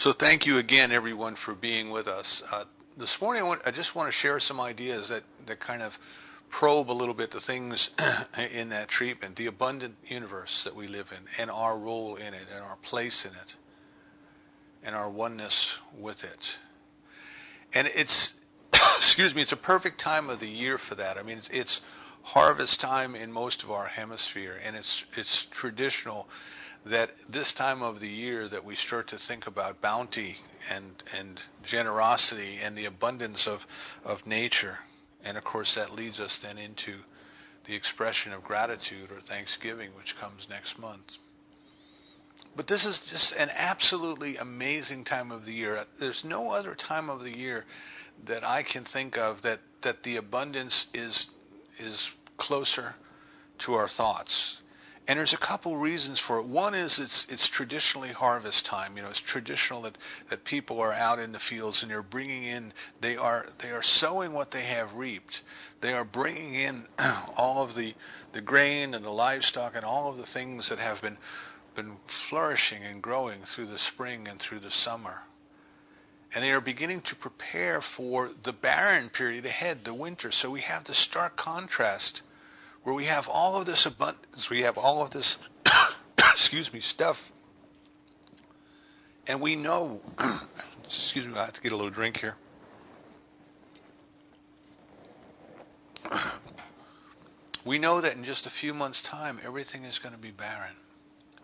So thank you again, everyone, for being with us. This morning, I just want to share some ideas that kind of probe a little bit the things in that treatment, the abundant universe that we live in, and our role in it, and our place in it, and our oneness with it. And it's, excuse me, it's a perfect time of the year for that. I mean, it's harvest time in most of our hemisphere, and it's traditional that this time of the year that we start to think about bounty and generosity and the abundance of nature. And of course that leads us then into the expression of gratitude or thanksgiving, which comes next month. But this is just an absolutely amazing time of the year. There's no other time of the year that I can think of that the abundance is closer to our thoughts. And there's a couple reasons for it. One is it's traditionally harvest time. You know, it's traditional that people are out in the fields and they're bringing in, they are sowing what they have reaped. They are bringing in all of the grain and the livestock and all of the things that have been flourishing and growing through the spring and through the summer. And they are beginning to prepare for the barren period ahead, the winter. So we have the stark contrast where we have all of this abundance, we have all of this, excuse me, stuff. And we know, excuse me, I have to get a little drink here. We know that in just a few months' time, everything is going to be barren.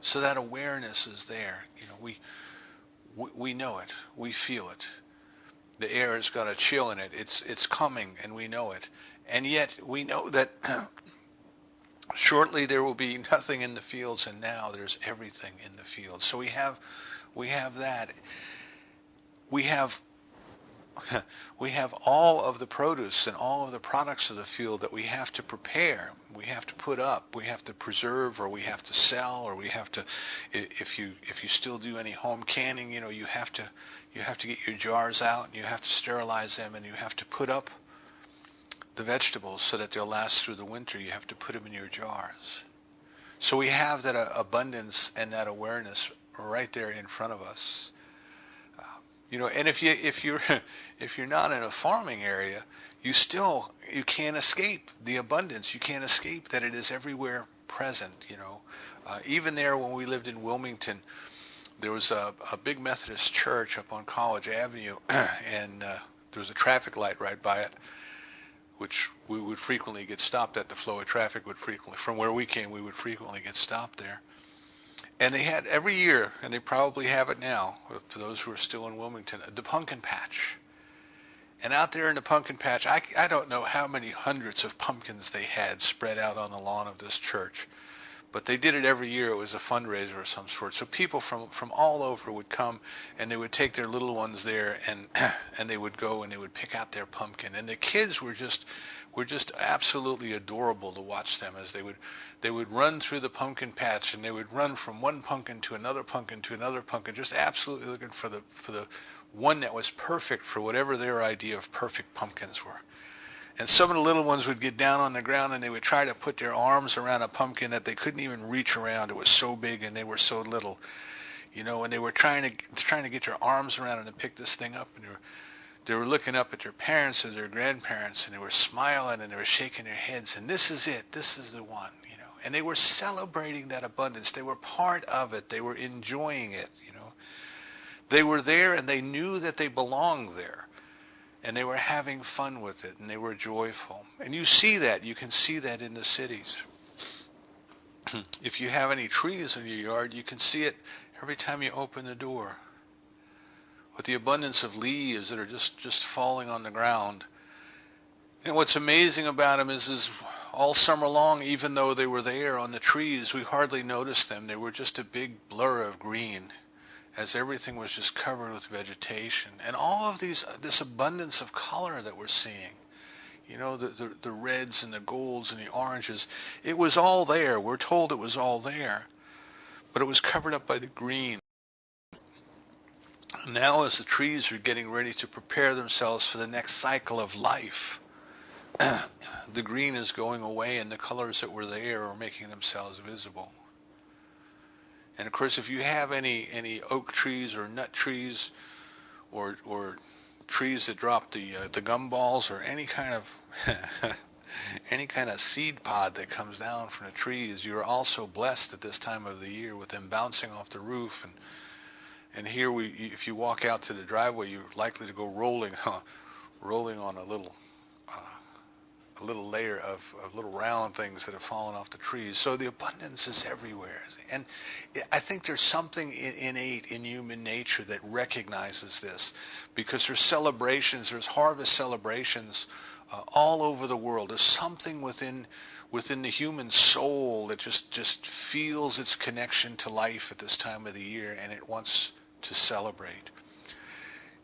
So that awareness is there. You know, we know it, we feel it. The air has got a chill in it. It's coming, and we know it. And yet we know that shortly there will be nothing in the fields, and now there's everything in the fields. So we have that. We have all of the produce and all of the products of the field that we have to prepare, we have to put up, we have to preserve, or we have to sell, or we have to, if you still do any home canning, you know, you have to get your jars out, and you have to sterilize them, and you have to put up the vegetables so that they'll last through the winter. You have to put them in your jars. So we have that abundance and that awareness right there in front of us. You know, and if you're not in a farming area, you can't escape the abundance. You can't escape that it is everywhere present. You know, even there when we lived in Wilmington, there was a big Methodist church up on College Avenue, and there was a traffic light right by it, which we would frequently get stopped at. The flow of traffic would frequently, from where we came, we would frequently get stopped there. And they had every year, and they probably have it now, for those who are still in Wilmington, the pumpkin patch. And out there in the pumpkin patch, I don't know how many hundreds of pumpkins they had spread out on the lawn of this church. But they did it every year. It was a fundraiser of some sort. So people from all over would come, and they would take their little ones there, and they would go and they would pick out their pumpkin. And the kids were just absolutely adorable to watch them as they would run through the pumpkin patch, and they would run from one pumpkin to another pumpkin to another pumpkin, just absolutely looking for the one that was perfect for whatever their idea of perfect pumpkins were. And some of the little ones would get down on the ground and they would try to put their arms around a pumpkin that they couldn't even reach around. It was so big and they were so little, you know. And they were trying to get their arms around it and pick this thing up. And they were looking up at their parents and their grandparents, and they were smiling and they were shaking their heads. And this is it. This is the one, you know. And they were celebrating that abundance. They were part of it. They were enjoying it, you know. They were there and they knew that they belonged there. And they were having fun with it, and they were joyful. And you see that. You can see that in the cities. If you have any trees in your yard, you can see it every time you open the door. With the abundance of leaves that are just falling on the ground. And what's amazing about them is all summer long, even though they were there on the trees, we hardly noticed them. They were just a big blur of green, as everything was just covered with vegetation. And all of this abundance of color that we're seeing, you know, the reds and the golds and the oranges, it was all there. We're told it was all there, but it was covered up by the green. Now as the trees are getting ready to prepare themselves for the next cycle of life, the green is going away and the colors that were there are making themselves visible. And of course, if you have any oak trees or nut trees, or trees that drop the gumballs, or any kind of any kind of seed pod that comes down from the trees, you're also blessed at this time of the year with them bouncing off the roof. And here if you walk out to the driveway, you're likely to go rolling on a little layer of little round things that have fallen off the trees. So the abundance is everywhere. And I think there's something innate in human nature that recognizes this, because there's celebrations, there's harvest celebrations all over the world. There's something within the human soul that just feels its connection to life at this time of the year, and it wants to celebrate.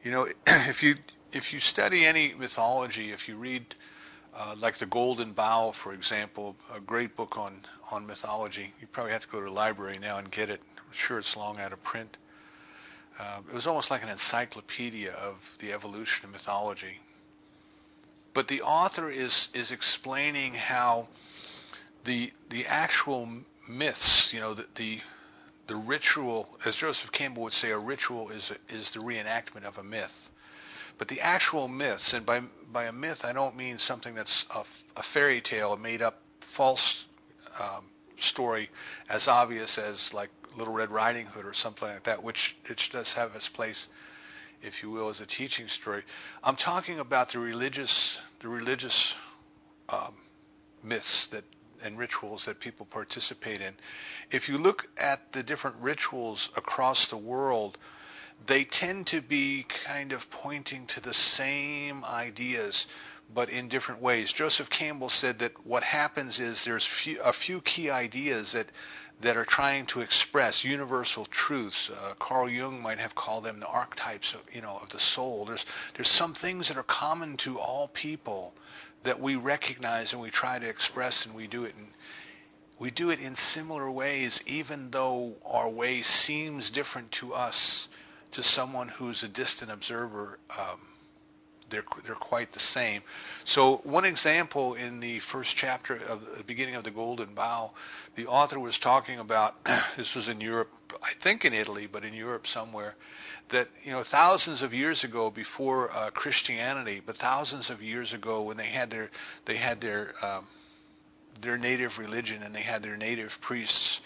If you study any mythology, if you read like The Golden Bough, for example, a great book on mythology. You probably have to go to a library now and get it. I'm sure it's long out of print. It was almost like an encyclopedia of the evolution of mythology. But the author is explaining how the actual myths, the ritual, as Joseph Campbell would say, a ritual is the reenactment of a myth. But the actual myths, and by a myth I don't mean something that's a fairy tale, a made-up false story, as obvious as like Little Red Riding Hood or something like that, which it does have its place, if you will, as a teaching story. I'm talking about the religious myths and rituals that people participate in. If you look at the different rituals across the world, they tend to be kind of pointing to the same ideas, but in different ways. Joseph Campbell said that what happens is there's a few key ideas that are trying to express universal truths. Carl Jung might have called them the archetypes of the soul. There's some things that are common to all people that we recognize and we try to express, and we do it in similar ways, even though our way seems different to us. To someone who's a distant observer, they're quite the same. So one example, in the first chapter of the beginning of The Golden Bough, the author was talking about, this was in Europe, I think in Italy, but in Europe somewhere, that thousands of years ago, before Christianity, but thousands of years ago, when they had their native religion and they had their native priests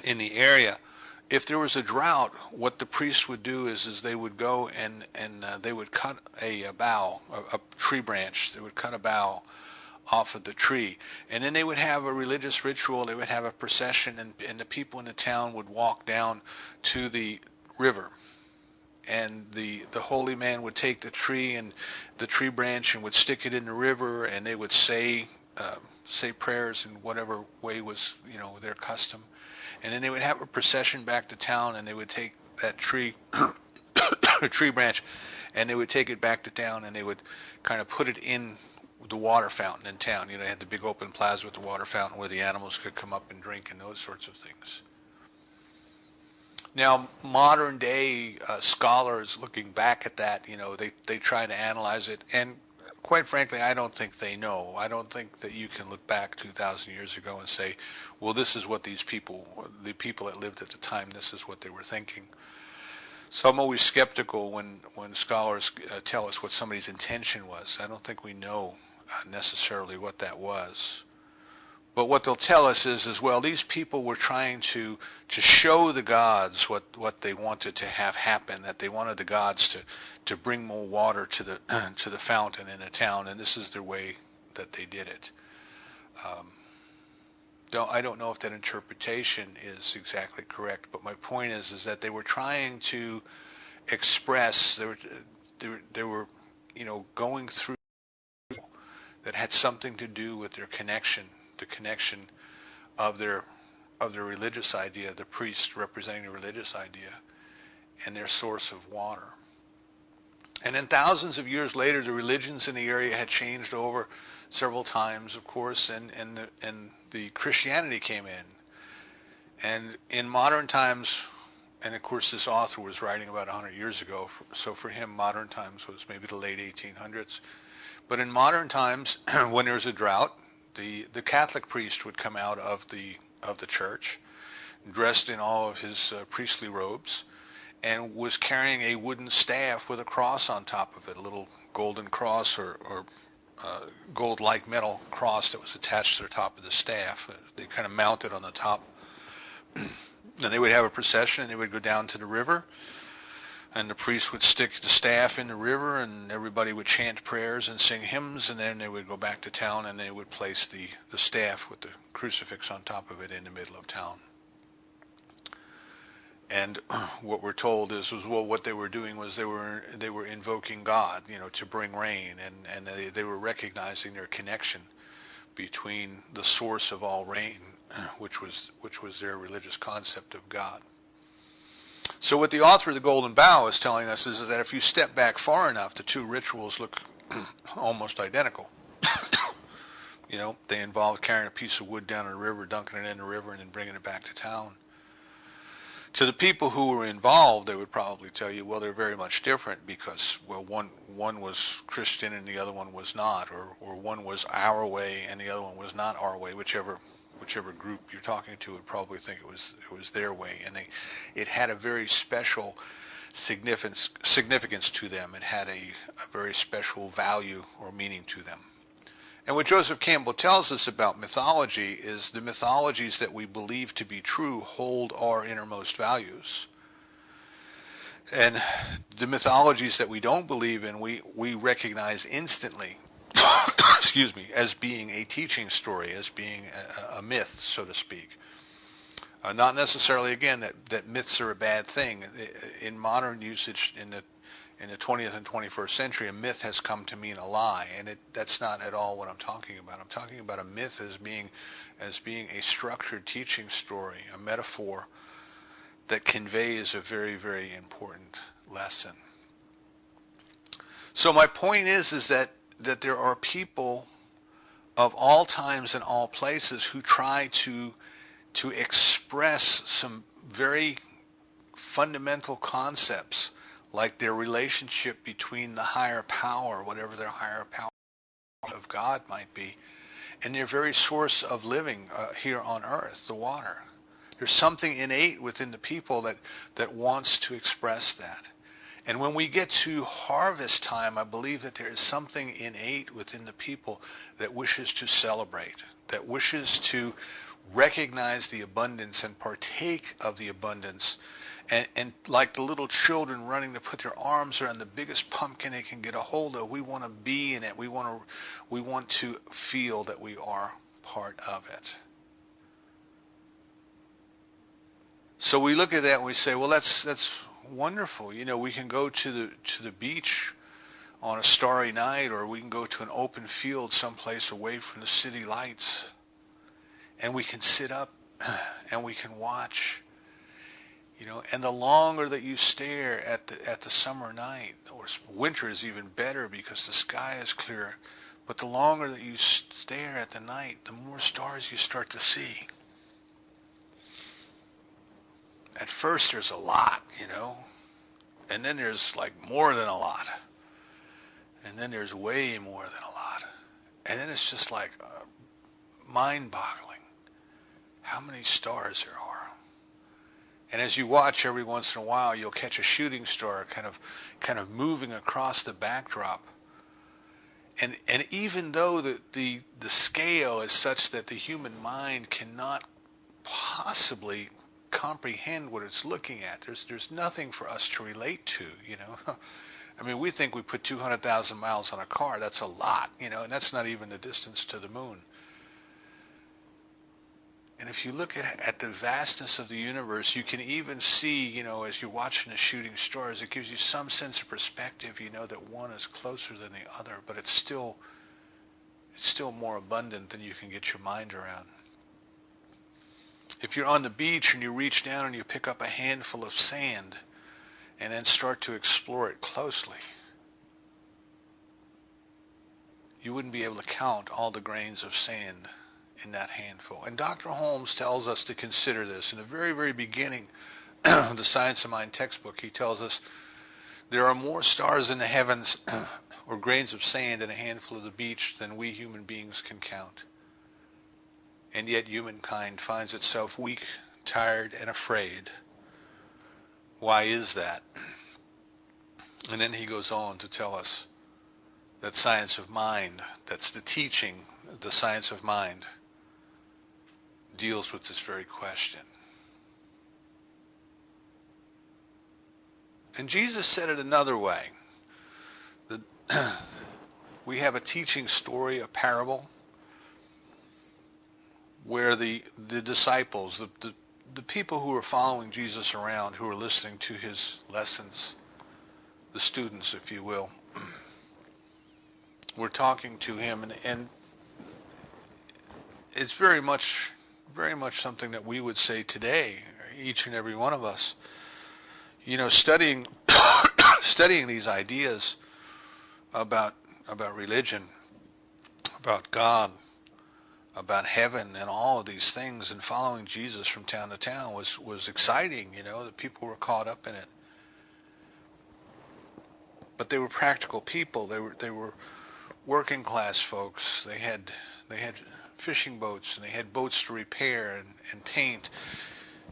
in the area, if there was a drought, what the priests would do is they would go and they would cut a bough, a tree branch. They would cut a bough off of the tree, and then they would have a religious ritual. They would have a procession, and the people in the town would walk down to the river, and the holy man would take the tree and the tree branch and would stick it in the river, and they would say prayers in whatever way was their custom. And then they would have a procession back to town, and they would take that tree branch, and they would take it back to town, and they would kind of put it in the water fountain in town. They had the big open plaza with the water fountain where the animals could come up and drink and those sorts of things. Now, modern day scholars looking back at that, they try to analyze it, and quite frankly, I don't think they know. I don't think that you can look back 2,000 years ago and say, well, this is what the people that lived at the time, this is what they were thinking. So I'm always skeptical when scholars tell us what somebody's intention was. I don't think we know necessarily what that was. But what they'll tell us is well, these people were trying to show the gods what they wanted to have happen, that they wanted the gods to bring more water to the fountain in a town, and this is their way that they did it. I don't know if that interpretation is exactly correct, but my point is that they were trying to express, they were going through that had something to do with their connection, the connection of their religious idea, the priest representing the religious idea, and their source of water. And then thousands of years later, the religions in the area had changed over several times, of course, and the Christianity came in. And in modern times, and of course this author was writing about 100 years ago, so for him modern times was maybe the late 1800s. But in modern times, when there's a drought, the Catholic priest would come out of the church, dressed in all of his priestly robes, and was carrying a wooden staff with a cross on top of it, a little golden cross or gold-like metal cross that was attached to the top of the staff. They kind of mounted on the top. And they would have a procession, and they would go down to the river, and the priest would stick the staff in the river, and everybody would chant prayers and sing hymns, and then they would go back to town, and they would place the staff with the crucifix on top of it in the middle of town. And what we're told is, what they were doing was they were invoking God, to bring rain, and they were recognizing their connection between the source of all rain, which was their religious concept of God. So what the author of the Golden Bough is telling us is that if you step back far enough, the two rituals look almost identical. They involve carrying a piece of wood down a river, dunking it in the river, and then bringing it back to town. To the people who were involved, they would probably tell you, well, they're very much different because, well, one was Christian and the other one was not, or one was our way and the other one was not our way. Whichever group you're talking to would probably think it was their way, and it had a very special significance to them. It had a very special value or meaning to them. And what Joseph Campbell tells us about mythology is the mythologies that we believe to be true hold our innermost values. And the mythologies that we don't believe in, we recognize instantly, excuse me, as being a teaching story, as being a myth, so to speak. Not necessarily, again, that myths are a bad thing. In modern usage, in the 20th and 21st century, a myth has come to mean a lie, and that's not at all what I'm talking about. I'm talking about a myth as being a structured teaching story, a metaphor that conveys a very, very important lesson. So my point is that there are people of all times and all places who try to express some very fundamental concepts, like their relationship between the higher power, whatever their higher power of God might be, and their very source of living here on earth, the water. There's something innate within the people that wants to express that. And when we get to harvest time, I believe that there is something innate within the people that wishes to celebrate, that wishes to recognize the abundance and partake of the abundance. And like the little children running to put their arms around the biggest pumpkin they can get a hold of, we want to be in it. We want to feel that we are part of it. So we look at that and we say, well, that's wonderful. We can go to the beach on a starry night, or we can go to an open field someplace away from the city lights, and we can sit up and we can watch. And the longer that you stare at the summer night, or winter is even better because the sky is clear, but the longer that you stare at the night, the more stars you start to see. At first there's a lot, and then there's like more than a lot, and then there's way more than a lot, and then it's just like mind-boggling how many stars there are. And as you watch, every once in a while, you'll catch a shooting star kind of moving across the backdrop. And even though the scale is such that the human mind cannot possibly comprehend what it's looking at, there's nothing for us to relate to, I mean, we think we put 200,000 miles on a car. That's a lot, and that's not even the distance to the moon. And if you look at the vastness of the universe, you can even see, as you're watching the shooting stars, it gives you some sense of perspective, that one is closer than the other, but it's still more abundant than you can get your mind around. If you're on the beach and you reach down and you pick up a handful of sand and then start to explore it closely, you wouldn't be able to count all the grains of sand in that handful. And Dr. Holmes tells us to consider this. In the very, very beginning of the Science of Mind textbook, he tells us there are more stars in the heavens or grains of sand in a handful of the beach than we human beings can count. And yet humankind finds itself week tired, and afraid. Why is that? And then he goes on to tell us that science of mind, that's the teaching, the science of mind, deals with this very question. And Jesus said it another way. We have a teaching story, a parable, where the disciples, the people who are following Jesus around, who are listening to his lessons, the students, if you will, were talking to him, and it's very much something that we would say today, each and every one of us. You know, studying these ideas about religion, about God, about heaven, and all of these things, and following Jesus from town to town was exciting. You know, that people were caught up in it. But they were practical people. They were working class folks. They had fishing boats, and they had boats to repair and paint,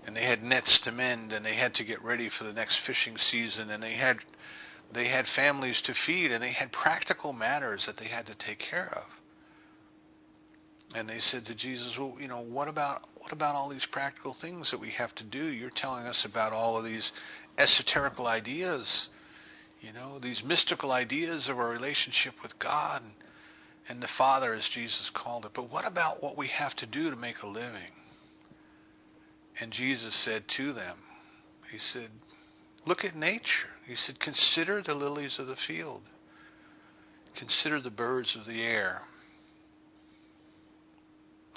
and they had nets to mend, and they had to get ready for the next fishing season, and they had families to feed, and they had practical matters that they had to take care of. And they said to Jesus, well, you know, what about all these practical things that we have to do? You're telling us about all of these esoterical ideas, you know, these mystical ideas of our relationship with God and the Father, as Jesus called it. But what about what we have to do to make a living? And Jesus said to them, he said, look at nature. He said, consider the lilies of the field. Consider the birds of the air.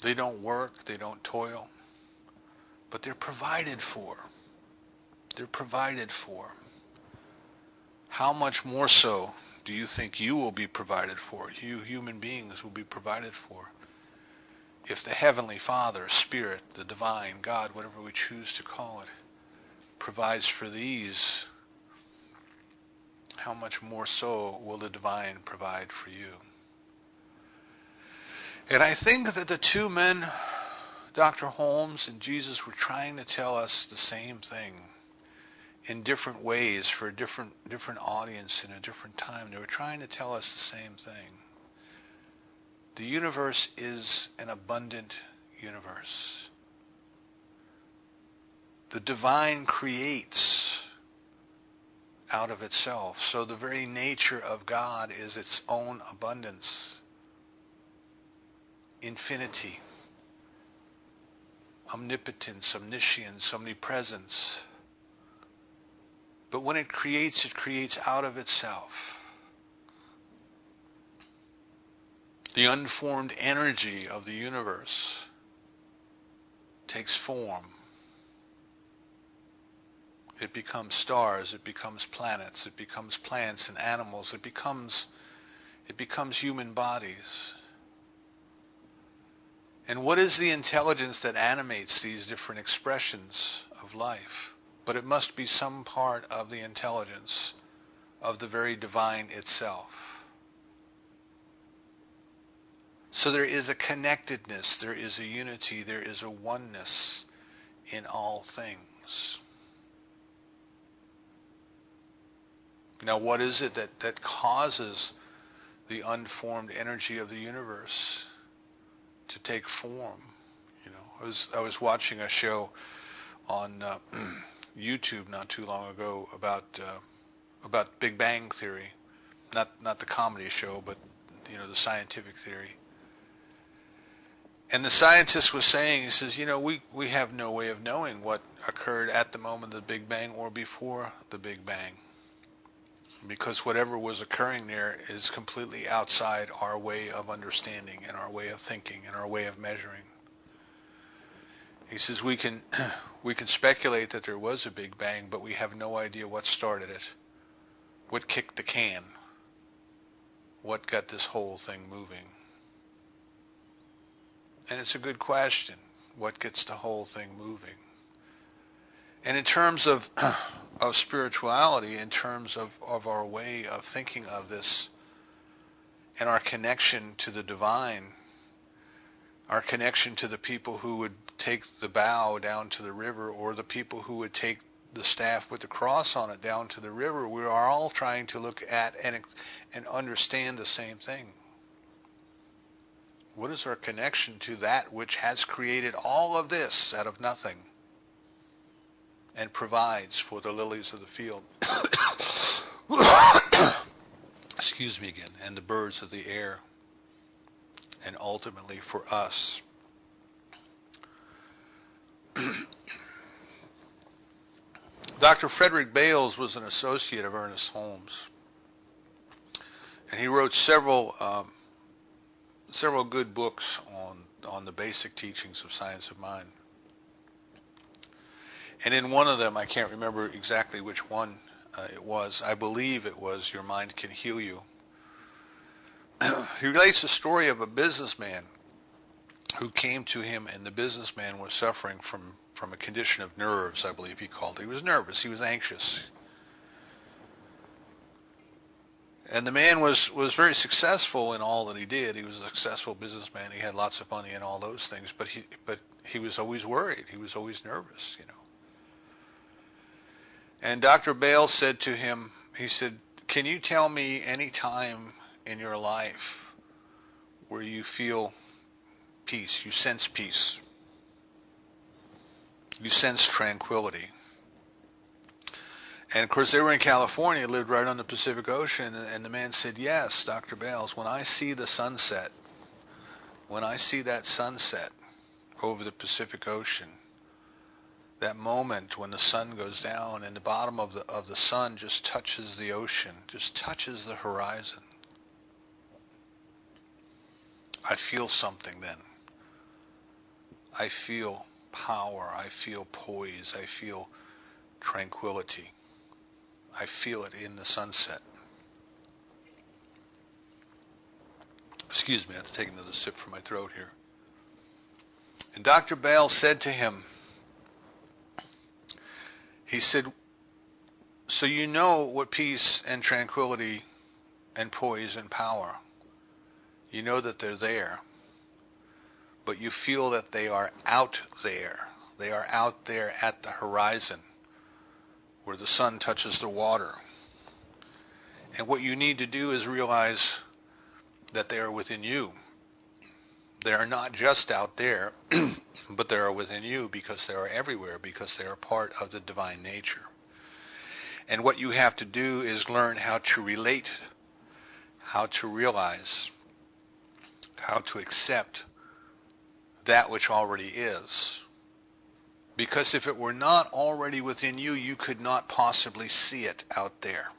They don't work, they don't toil, but they're provided for. They're provided for. How much more so do you think you will be provided for? You human beings will be provided for. If the Heavenly Father, Spirit, the Divine, God, whatever we choose to call it, provides for these, how much more so will the Divine provide for you? And I think that the two men, Dr. Holmes and Jesus, were trying to tell us the same thing in different ways for a different audience in a different time. They were trying to tell us the same thing. The universe is an abundant universe. The divine creates out of itself. So the very nature of God is its own abundance. Infinity, omnipotence, omniscience, omnipresence. But when it creates out of itself. The unformed energy of the universe takes form. It becomes stars, it becomes planets, it becomes plants and animals, it becomes human bodies. And what is the intelligence that animates these different expressions of life? But it must be some part of the intelligence of the very divine itself. So there is a connectedness, there is a unity, there is a oneness in all things. Now what is it that causes the unformed energy of the universe to take form? You know, I was watching a show on YouTube not too long ago about Big Bang Theory, not the comedy show, but you know, the scientific theory. And the scientist was saying, he says, you know, we have no way of knowing what occurred at the moment of the Big Bang or before the Big Bang, because whatever was occurring there is completely outside our way of understanding and our way of thinking and our way of measuring. He says we can speculate that there was a Big Bang, but we have no idea what started it, what kicked the can, what got this whole thing moving. And it's a good question, what gets the whole thing moving? And in terms of spirituality, in terms of our way of thinking of this, and our connection to the divine, our connection to the people who would take the bow down to the river, or the people who would take the staff with the cross on it down to the river. We are all trying to look at and understand the same thing. What is our connection to that which has created all of this out of nothing and provides for the lilies of the field? Excuse me again. And the birds of the air. And ultimately for us. Dr. Frederick Bales was an associate of Ernest Holmes. And he wrote several good books on the basic teachings of science of mind. And in one of them, I can't remember exactly which one it was. I believe it was Your Mind Can Heal You. He relates the story of a businessman who came to him, and the businessman was suffering from a condition of nerves, I believe he called it. He was nervous. He was anxious. And the man was very successful in all that he did. He was a successful businessman. He had lots of money and all those things, but he was always worried. He was always nervous, you know. And Dr. Bale said to him, he said, "Can you tell me any time in your life where you feel peace, you sense peace, you sense tranquility?" And of course they were in California, lived right on the Pacific Ocean, and the man said, "Yes, Dr. Bales, when I see the sunset, when I see that sunset over the Pacific Ocean, that moment when the sun goes down and the bottom of the sun just touches the ocean, just touches the horizon, I feel something then. I feel power, I feel poise, I feel tranquility. I feel it in the sunset." Excuse me, I have to take another sip from my throat here. And Dr. Bale said to him, he said, "So you know what peace and tranquility and poise and power, you know that they're there, but you feel that they are out there. They are out there at the horizon where the sun touches the water. And what you need to do is realize that they are within you. They are not just out there, but they are within you because they are everywhere, because they are part of the divine nature. And what you have to do is learn how to relate, how to realize, how to accept that which already is. Because if it were not already within you, you could not possibly see it out there.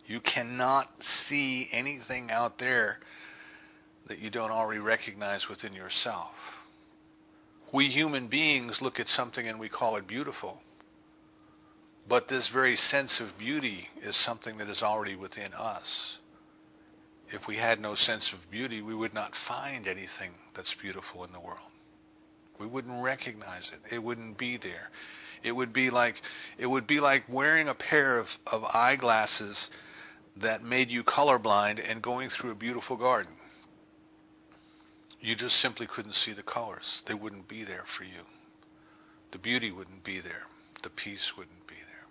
You cannot see anything out there that you don't already recognize within yourself. We human beings look at something and we call it beautiful. But this very sense of beauty is something that is already within us. If we had no sense of beauty, we would not find anything that's beautiful in the world. We wouldn't recognize it. It wouldn't be there. It would be like wearing a pair of eyeglasses that made you colorblind and going through a beautiful garden. You just simply couldn't see the colors. They wouldn't be there for you. The beauty wouldn't be there. The peace wouldn't be there.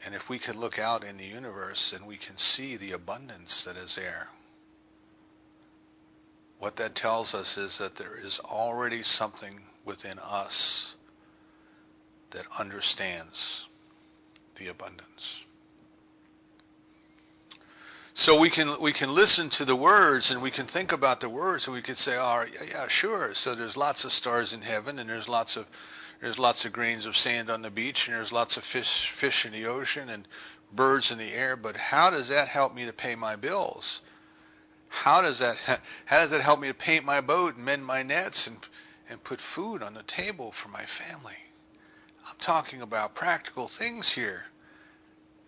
And if we could look out in the universe and we can see the abundance that is there, what that tells us is that there is already something within us that understands the abundance. So we can listen to the words and we can think about the words and we could say, "Oh, yeah, sure. So there's lots of stars in heaven and there's lots of grains of sand on the beach and there's lots of fish in the ocean and birds in the air. But how does that help me to pay my bills? How does that help me to paint my boat and mend my nets and put food on the table for my family?" I'm talking about practical things here.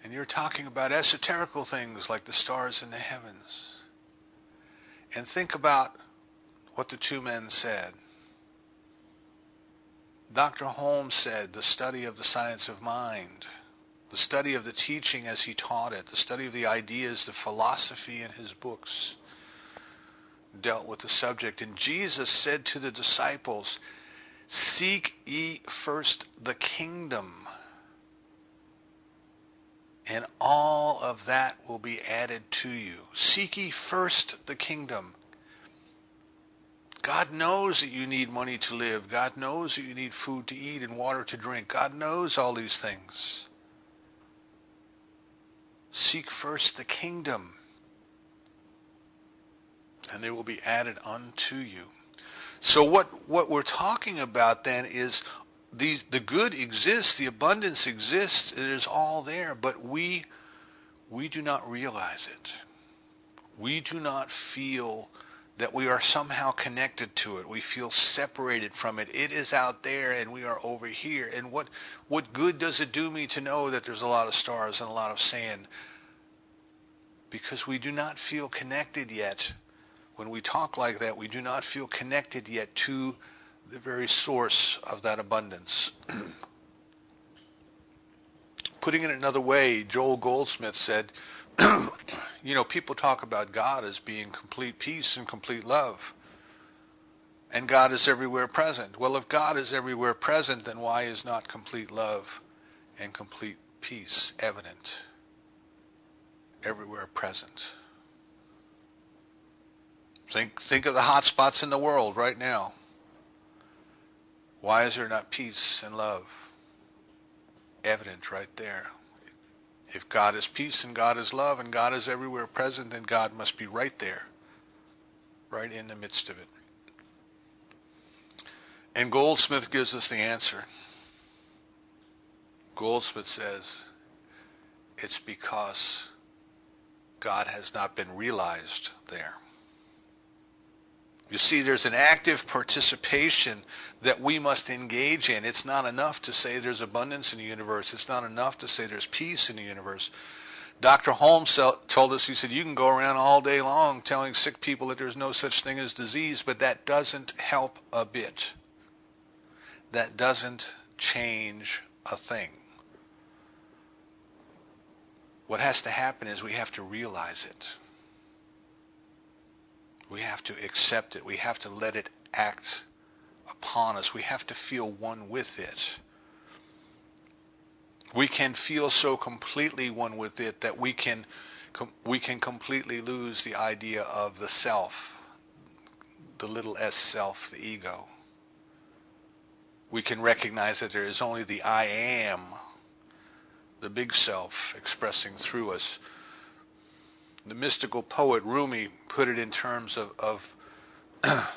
And you're talking about esoterical things like the stars in the heavens. And think about what the two men said. Dr. Holmes said the study of the science of mind, the study of the teaching as he taught it, the study of the ideas, the philosophy in his books, dealt with the subject. And Jesus said to the disciples, "Seek ye first the kingdom, and all of that will be added to you." Seek ye first the kingdom. God knows that you need money to live. God knows that you need food to eat and water to drink. God knows all these things. Seek first the kingdom, and they will be added unto you. So what we're talking about then is the good exists, the abundance exists, it is all there, but we do not realize it. We do not feel that we are somehow connected to it. We feel separated from it. It is out there and we are over here. And what good does it do me to know that there's a lot of stars and a lot of sand? Because we do not feel connected yet. When we talk like that, we do not feel connected yet to the very source of that abundance. Putting it another way, Joel Goldsmith said, people talk about God as being complete peace and complete love. And God is everywhere present. Well, if God is everywhere present, then why is not complete love and complete peace evident? Everywhere present. Think of the hot spots in the world right now. Why is there not peace and love evident right there? If God is peace and God is love and God is everywhere present, then God must be right there, right in the midst of it. And Goldsmith gives us the answer. Goldsmith says, it's because God has not been realized there. You see, there's an active participation that we must engage in. It's not enough to say there's abundance in the universe. It's not enough to say there's peace in the universe. Dr. Holmes told us, he said, you can go around all day long telling sick people that there's no such thing as disease, but that doesn't help a bit. That doesn't change a thing. What has to happen is we have to realize it. We have to accept it. We have to let it act upon us. We have to feel one with it. We can feel so completely one with it that we can completely lose the idea of the self, the little s self, the ego. We can recognize that there is only the I am, the big self expressing through us. The mystical poet Rumi put it in terms of the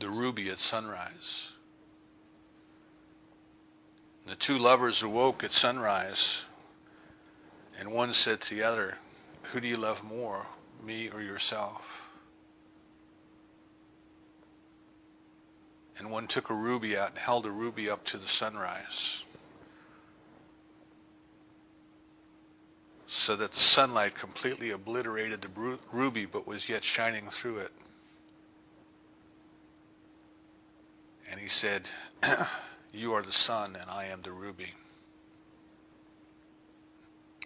ruby at sunrise. The two lovers awoke at sunrise, and one said to the other, "Who do you love more, me or yourself?" And one took a ruby out and held a ruby up to the sunrise, so that the sunlight completely obliterated the ruby but was yet shining through it. And he said, "You are the sun and I am the ruby.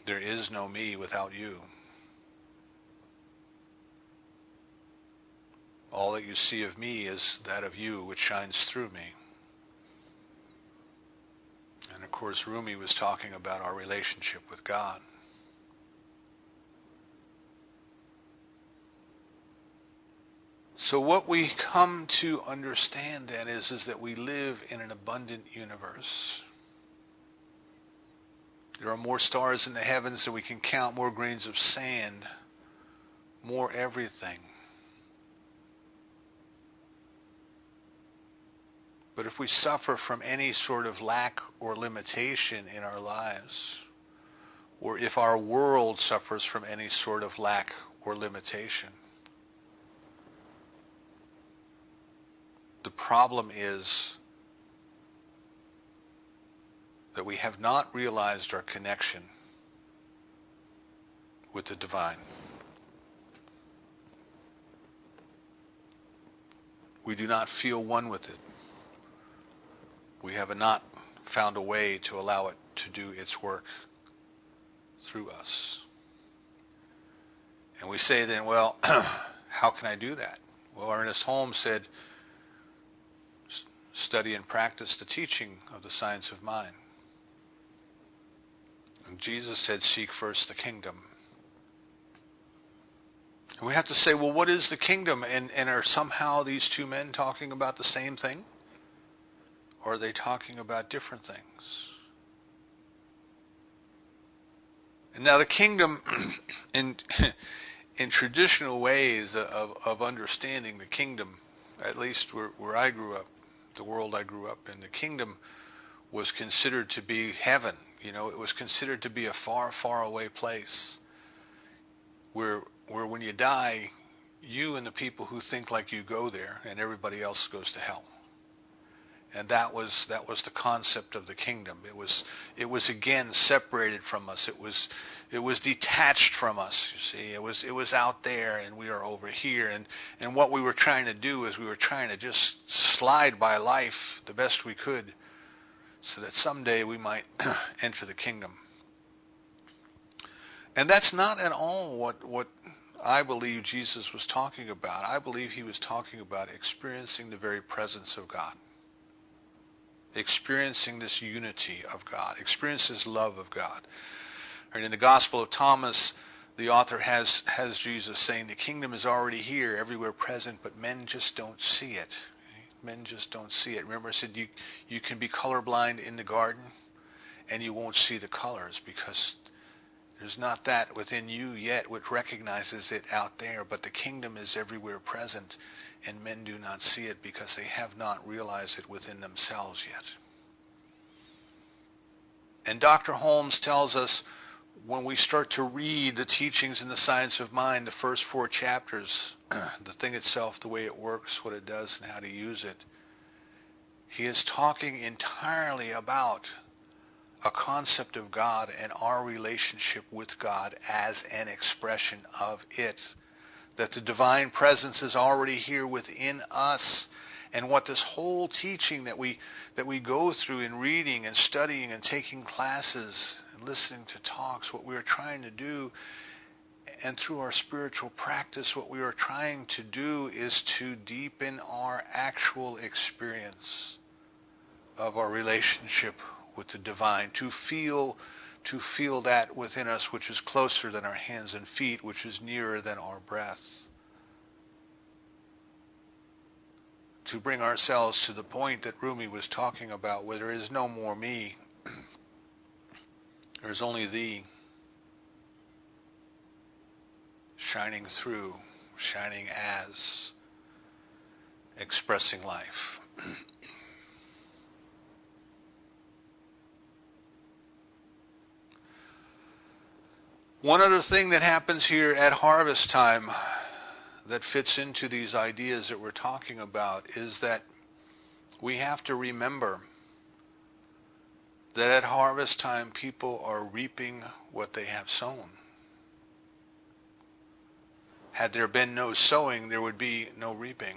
There is no me without you. All that you see of me is that of you which shines through me." And of course, Rumi was talking about our relationship with God. So what we come to understand then is that we live in an abundant universe. There are more stars in the heavens than we can count, more grains of sand, more everything. But if we suffer from any sort of lack or limitation in our lives, or if our world suffers from any sort of lack or limitation, the problem is that we have not realized our connection with the divine. We do not feel one with it. We have not found a way to allow it to do its work through us. And we say then, well, How can I do that? Well, Ernest Holmes said, study and practice the teaching of the science of mind. And Jesus said, seek first the kingdom. And we have to say, well, what is the kingdom? And are somehow these two men talking about the same thing? Or are they talking about different things? And now the kingdom, in traditional ways of understanding the kingdom, at least where I grew up, the world I grew up in, the kingdom was considered to be heaven. You know, it was considered to be a far, far away place where when you die, you and the people who think like you go there, and everybody else goes to hell. And that was the concept of the kingdom. It was again separated from us. It was detached from us. You see, it was out there, and we are over here. And what we were trying to do is we were trying to just slide by life the best we could, so that someday we might enter the kingdom. And that's not at all what I believe Jesus was talking about. I believe he was talking about experiencing the very presence of God. Experiencing this unity of God, experience this love of God. And in the Gospel of Thomas, the author has Jesus saying the kingdom is already here, everywhere present, but men just don't see it. Men just don't see it. Remember I said you can be colorblind in the garden and you won't see the colors because there's not that within you yet which recognizes it out there, but the kingdom is everywhere present, and men do not see it because they have not realized it within themselves yet. And Dr. Holmes tells us when we start to read the teachings in the science of mind, the first 4 chapters, the thing itself, the way it works, what it does, and how to use it, he is talking entirely about a concept of God and our relationship with God as an expression of it. That the divine presence is already here within us. And what this whole teaching that we go through in reading and studying and taking classes and listening to talks, what we are trying to do, and through our spiritual practice, what we are trying to do is to deepen our actual experience of our relationship with the divine, to feel that within us which is closer than our hands and feet, which is nearer than our breath. To bring ourselves to the point that Rumi was talking about, where there is no more me, there is only thee, shining through, shining as, expressing life. One other thing that happens here at harvest time that fits into these ideas that we're talking about is that we have to remember that at harvest time people are reaping what they have sown. Had there been no sowing, there would be no reaping.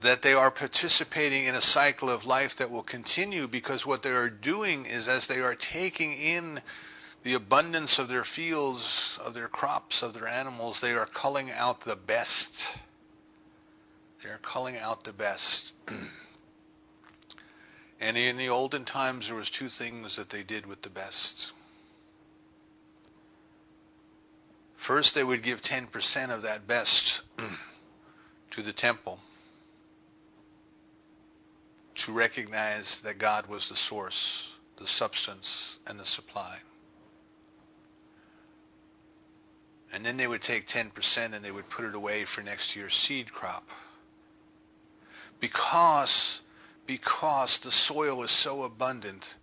That they are participating in a cycle of life that will continue, because what they are doing is, as they are taking in the abundance of their fields, of their crops, of their animals, they are culling out the best. They are culling out the best. And in the olden times, there was 2 things that they did with the best. First, they would give 10% of that best to the temple, to recognize that God was the source, the substance, and the supply. And then they would take 10% and they would put it away for next year's seed crop. Because the soil is so abundant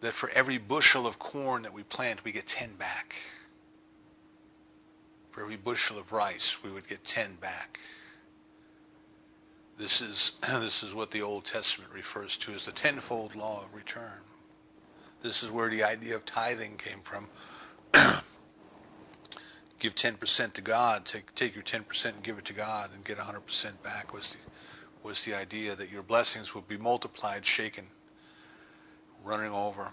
that for every bushel of corn that we plant, we get 10 back. For every bushel of rice, we would get 10 back. This is what the Old Testament refers to as the tenfold law of return. This is where the idea of tithing came from. Give 10% to God, take your 10% and give it to God and get 100% back was the idea that your blessings would be multiplied, shaken, running over.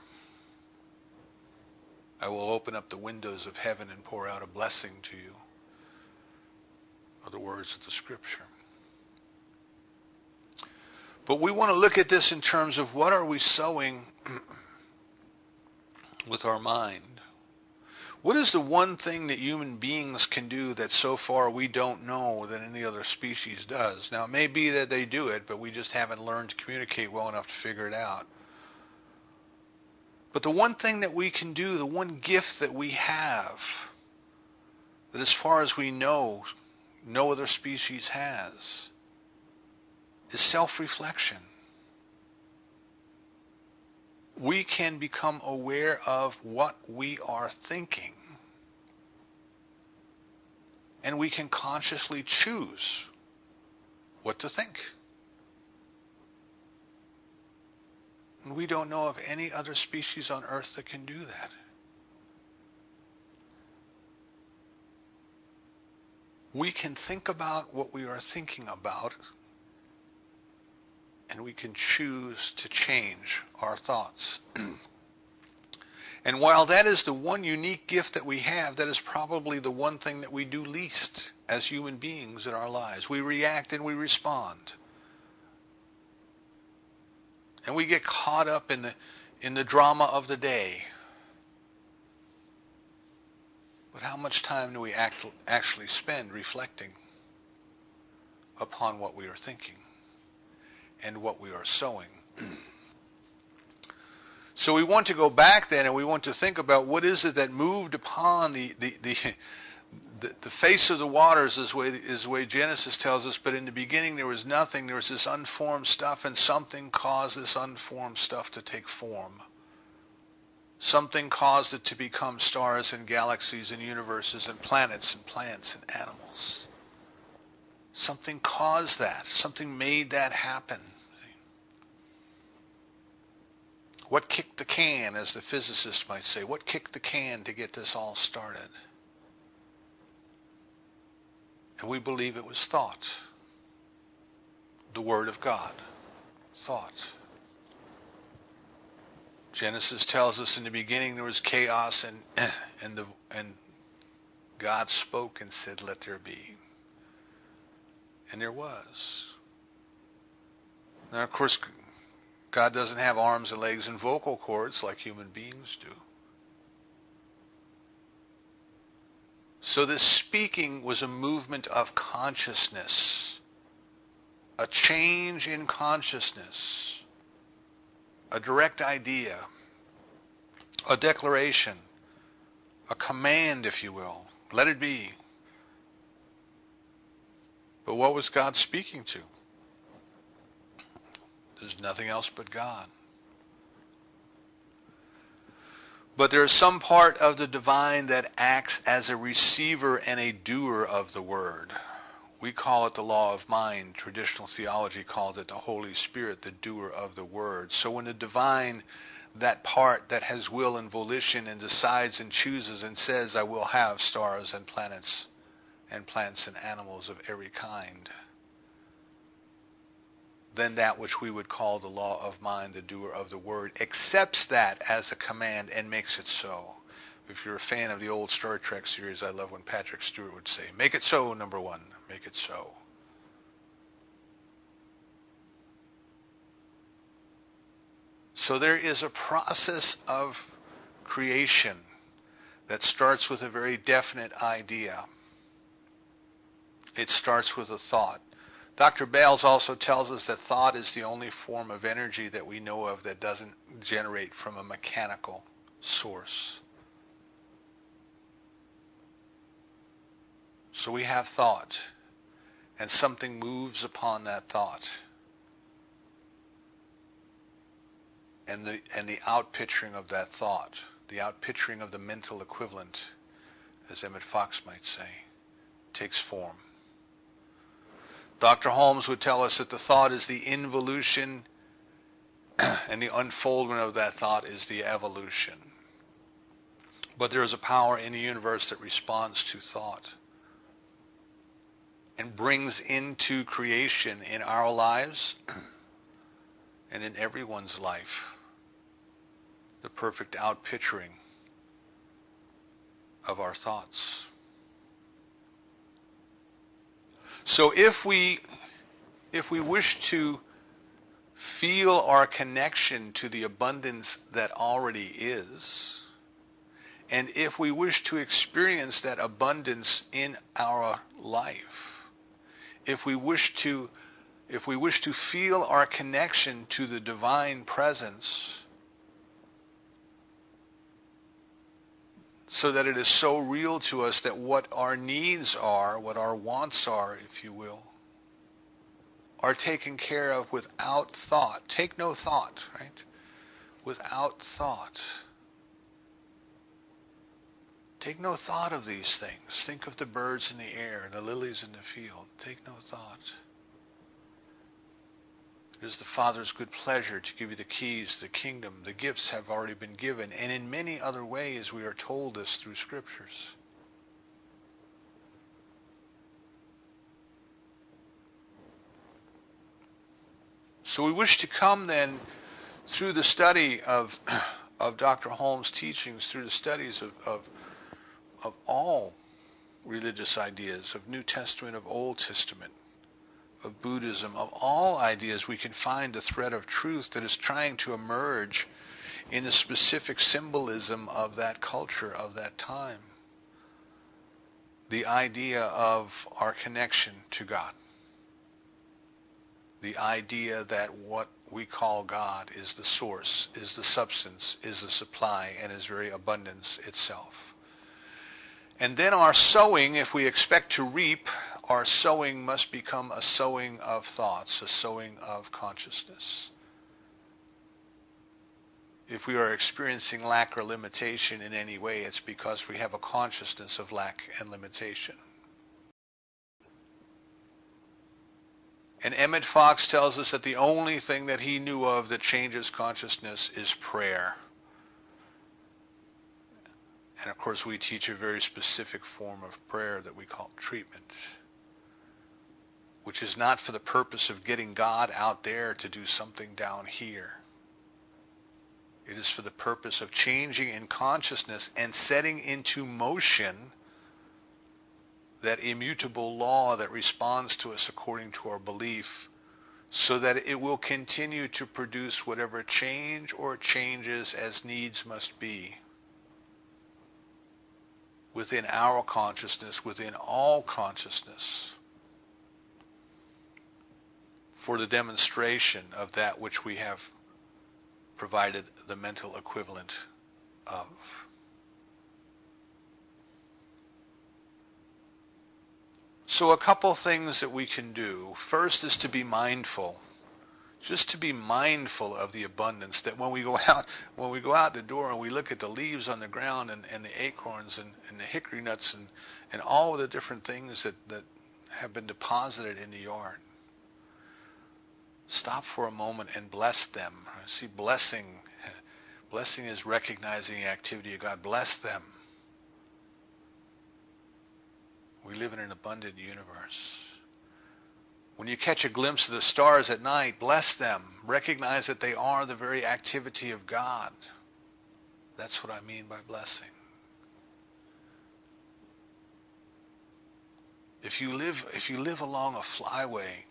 I will open up the windows of heaven and pour out a blessing to you, are the words of the scripture. But we want to look at this in terms of what are we sowing with our mind? What is the one thing that human beings can do that so far we don't know that any other species does? Now, it may be that they do it, but we just haven't learned to communicate well enough to figure it out. But the one thing that we can do, the one gift that we have, that as far as we know, no other species has, is self-reflection. We can become aware of what we are thinking, and we can consciously choose what to think. And we don't know of any other species on earth that can do that. We can think about what we are thinking about, and we can choose to change our thoughts. And while that is the one unique gift that we have, that is probably the one thing that we do least as human beings in our lives. We react and we respond. And we get caught up in the drama of the day. But how much time do we actually spend reflecting upon what we are thinking and what we are sowing? So we want to go back then, and we want to think about what is it that moved upon the face of the waters, is the way Genesis tells us. But in the beginning there was nothing. There was this unformed stuff, and something caused this unformed stuff to take form. Something caused it to become stars and galaxies and universes and planets and plants and animals. Something caused that. Something made that happen. What kicked the can, as the physicists might say? What kicked the can to get this all started? And we believe it was thought. The Word of God. Thought. Genesis tells us in the beginning there was chaos, and God spoke and said, "Let there be." And there was. Now, of course, God doesn't have arms and legs and vocal cords like human beings do. So this speaking was a movement of consciousness, a change in consciousness, a direct idea, a declaration, a command, if you will. Let it be. But what was God speaking to? There's nothing else but God. But there is some part of the divine that acts as a receiver and a doer of the word. We call it the law of mind. Traditional theology called it the Holy Spirit, the doer of the word. So when the divine, that part that has will and volition and decides and chooses and says, "I will have stars and planets and plants and animals of every kind," then that which we would call the law of mind, the doer of the word, accepts that as a command and makes it so. If you're a fan of the old Star Trek series, I love when Patrick Stewart would say, "Make it so, number one, make it so." So there is a process of creation that starts with a very definite idea. It starts with a thought. Dr. Bales also tells us that thought is the only form of energy that we know of that doesn't generate from a mechanical source. So we have thought, and something moves upon that thought. And the outpicturing of that thought, the outpicturing of the mental equivalent, as Emmett Fox might say, takes form. Dr. Holmes would tell us that the thought is the involution, and the unfoldment of that thought is the evolution. But there is a power in the universe that responds to thought and brings into creation in our lives and in everyone's life the perfect outpicturing of our thoughts. So if we wish to feel our connection to the abundance that already is, and if we wish to experience that abundance in our life, if we wish to feel our connection to the divine presence, so that it is so real to us that what our needs are, what our wants are, if you will, are taken care of without thought. Take no thought, right? Without thought. Take no thought of these things. Think of the birds in the air and the lilies in the field. Take no thought. It is the Father's good pleasure to give you the keys, the kingdom. The gifts have already been given. And in many other ways we are told this through scriptures. So we wish to come then through the study of Dr. Holmes' teachings, through the studies of all religious ideas, of New Testament, of Old Testament, of Buddhism, of all ideas, we can find a thread of truth that is trying to emerge in the specific symbolism of that culture, of that time. The idea of our connection to God. The idea that what we call God is the source, is the substance, is the supply, and is very abundance itself. And then our sowing, if we expect to reap, our sowing must become a sowing of thoughts, a sowing of consciousness. If we are experiencing lack or limitation in any way, it's because we have a consciousness of lack and limitation. And Emmett Fox tells us that the only thing that he knew of that changes consciousness is prayer. And of course we teach a very specific form of prayer that we call treatment, which is not for the purpose of getting God out there to do something down here. It is for the purpose of changing in consciousness and setting into motion that immutable law that responds to us according to our belief, so that it will continue to produce whatever change or changes as needs must be within our consciousness, within all consciousness, for the demonstration of that which we have provided the mental equivalent of. So a couple things that we can do. First is to be mindful. Just to be mindful of the abundance, that when we go out the door and we look at the leaves on the ground and the acorns and the hickory nuts and all of the different things that have been deposited in the yard, stop for a moment and bless them. See, blessing is recognizing the activity of God. Bless them. We live in an abundant universe. When you catch a glimpse of the stars at night, bless them. Recognize that they are the very activity of God. That's what I mean by blessing. If you live along a flyway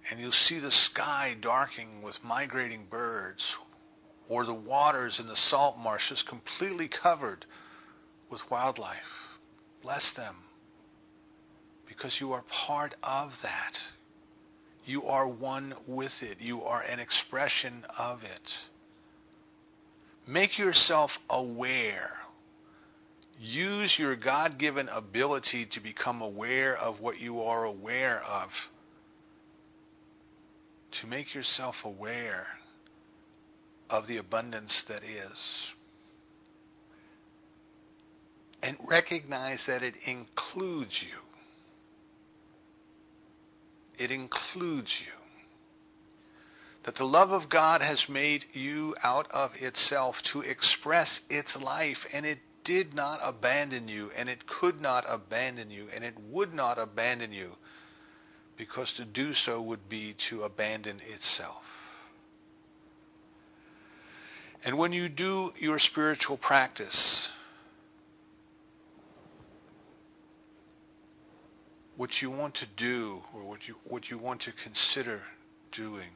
and you'll see the sky darkening with migrating birds, or the waters in the salt marsh just completely covered with wildlife, bless them. Because you are part of that. You are one with it. You are an expression of it. Make yourself aware. Use your God-given ability to become aware of what you are aware of. To make yourself aware of the abundance that is. And recognize that it includes you. It includes you. That the love of God has made you out of itself to express its life, and it did not abandon you, and it could not abandon you, and it would not abandon you, because to do so would be to abandon itself. And when you do your spiritual practice, what you want to do, or what you want to consider doing,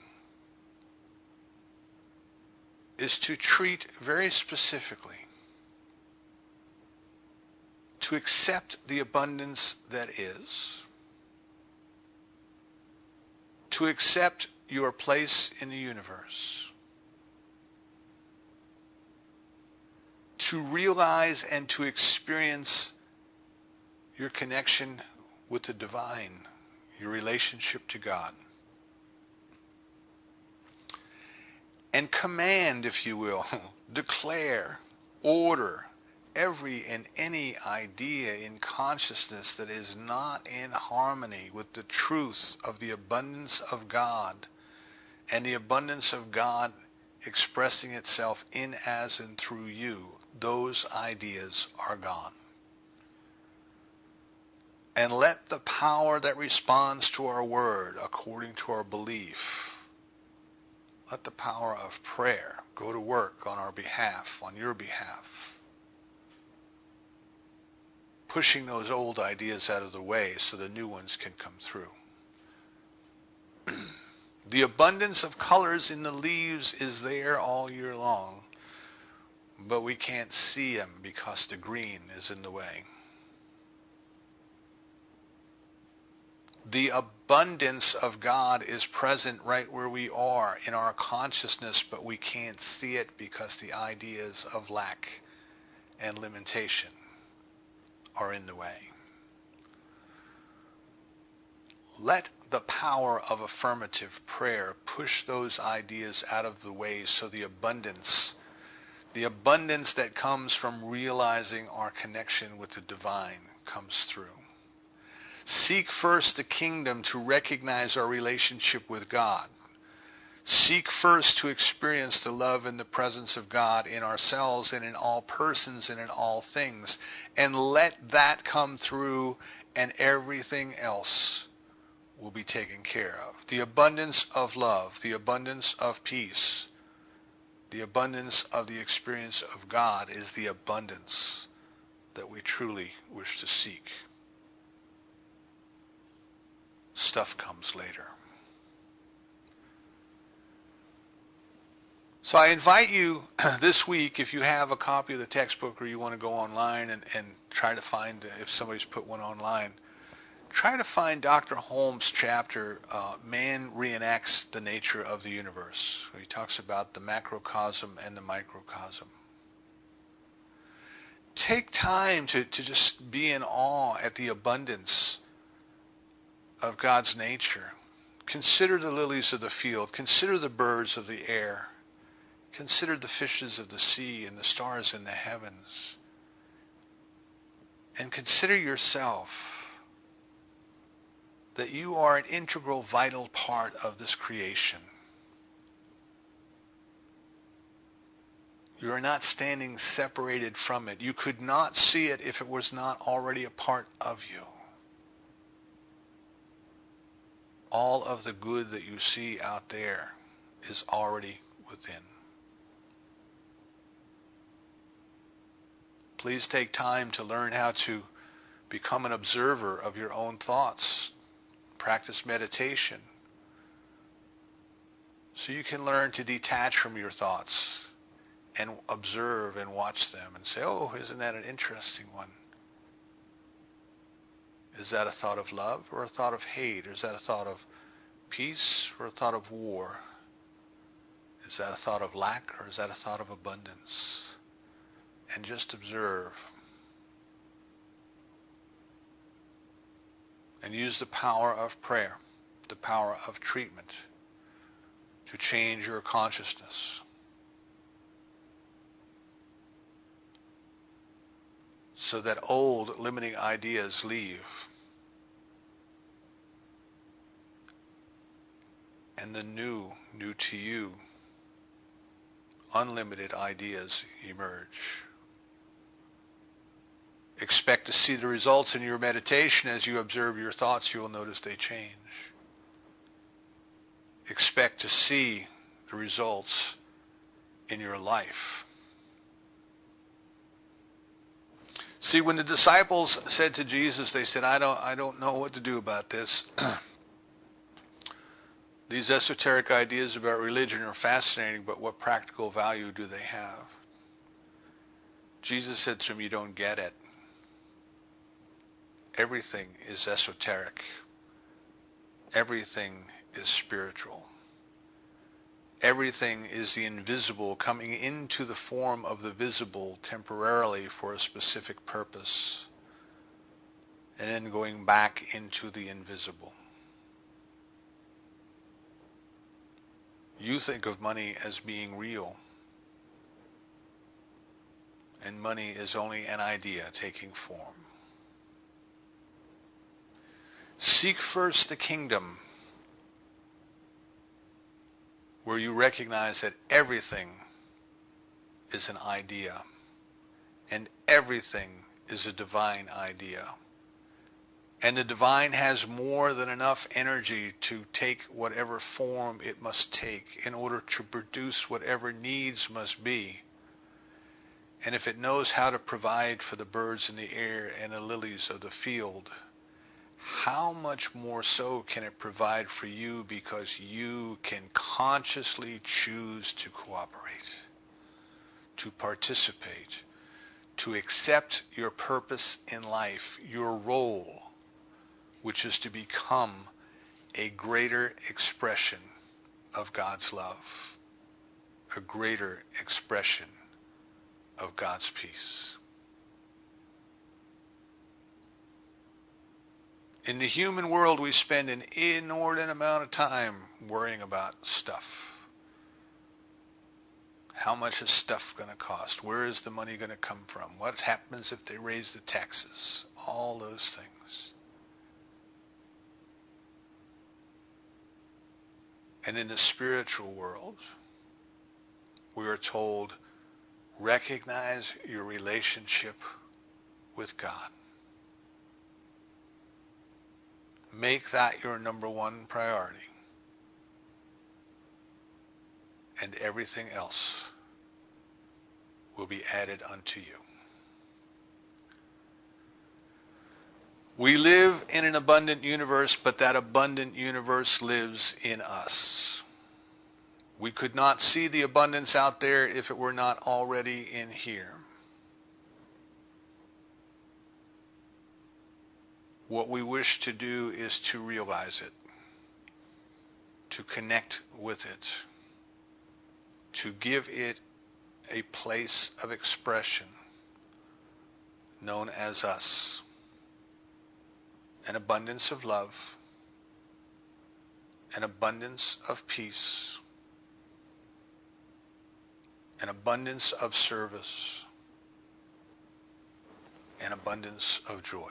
is to treat very specifically, to accept the abundance that is, to accept your place in the universe, to realize and to experience your connection with the divine, your relationship to God. And command, if you will, declare, order every and any idea in consciousness that is not in harmony with the truth of the abundance of God, and the abundance of God expressing itself in, as, and through you. Those ideas are gone. And let the power that responds to our word according to our belief, let the power of prayer go to work on our behalf, on your behalf, pushing those old ideas out of the way so the new ones can come through. The abundance of colors in the leaves is there all year long, but we can't see them because the green is in the way. The abundance of God is present right where we are in our consciousness, but we can't see it because the ideas of lack and limitation are in the way. Let the power of affirmative prayer push those ideas out of the way so the abundance that comes from realizing our connection with the divine comes through. Seek first the kingdom to recognize our relationship with God. Seek first to experience the love and the presence of God in ourselves and in all persons and in all things. And let that come through, and everything else will be taken care of. The abundance of love, the abundance of peace, the abundance of the experience of God is the abundance that we truly wish to seek. Stuff comes later. So I invite you this week, if you have a copy of the textbook or you want to go online and try to find, if somebody's put one online, try to find Dr. Holmes' chapter, Man Reenacts the Nature of the Universe, where he talks about the macrocosm and the microcosm. Take time to just be in awe at the abundance of God's nature. Consider the lilies of the field. Consider the birds of the air. Consider the fishes of the sea and the stars in the heavens. And consider yourself, that you are an integral, vital part of this creation. You are not standing separated from it. You could not see it if it was not already a part of you. All of the good that you see out there is already within. Please take time to learn how to become an observer of your own thoughts. Practice meditation so you can learn to detach from your thoughts and observe and watch them and say, oh, isn't that an interesting one? Is that a thought of love or a thought of hate? Or is that a thought of peace or a thought of war? Is that a thought of lack or is that a thought of abundance? And just observe. And use the power of prayer, the power of treatment, to change your consciousness. So that old limiting ideas leave. And the new to you, unlimited ideas emerge. Expect to see the results in your meditation. As you observe your thoughts, you will notice they change. Expect to see the results in your life. See, when the disciples said to Jesus, they said, I don't know what to do about this. These esoteric ideas about religion are fascinating, but what practical value do they have? Jesus said to them, you don't get it. Everything is esoteric. Everything is spiritual. Everything is the invisible coming into the form of the visible temporarily for a specific purpose, and then going back into the invisible. You think of money as being real, and money is only an idea taking form. Seek first the kingdom, where you recognize that everything is an idea, and everything is a divine idea. And the divine has more than enough energy to take whatever form it must take in order to produce whatever needs must be. And if it knows how to provide for the birds in the air and the lilies of the field, how much more so can it provide for you, because you can consciously choose to cooperate, to participate, to accept your purpose in life, your role, which is to become a greater expression of God's love, a greater expression of God's peace. In the human world, we spend an inordinate amount of time worrying about stuff. How much is stuff going to cost? Where is the money going to come from? What happens if they raise the taxes? All those things. And in the spiritual world, we are told, recognize your relationship with God. Make that your number one priority. And everything else will be added unto you. We live in an abundant universe, but that abundant universe lives in us. We could not see the abundance out there if it were not already in here. What we wish to do is to realize it, to connect with it, to give it a place of expression known as us. An abundance of love, an abundance of peace, an abundance of service, an abundance of joy.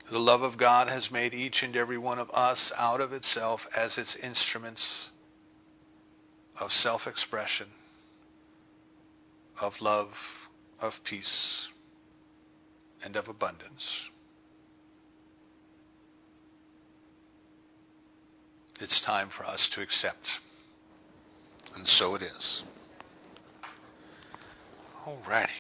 The love of God has made each and every one of us out of itself as its instruments of self-expression, of love, of peace, and of abundance. It's time for us to accept. And so it is. All righty.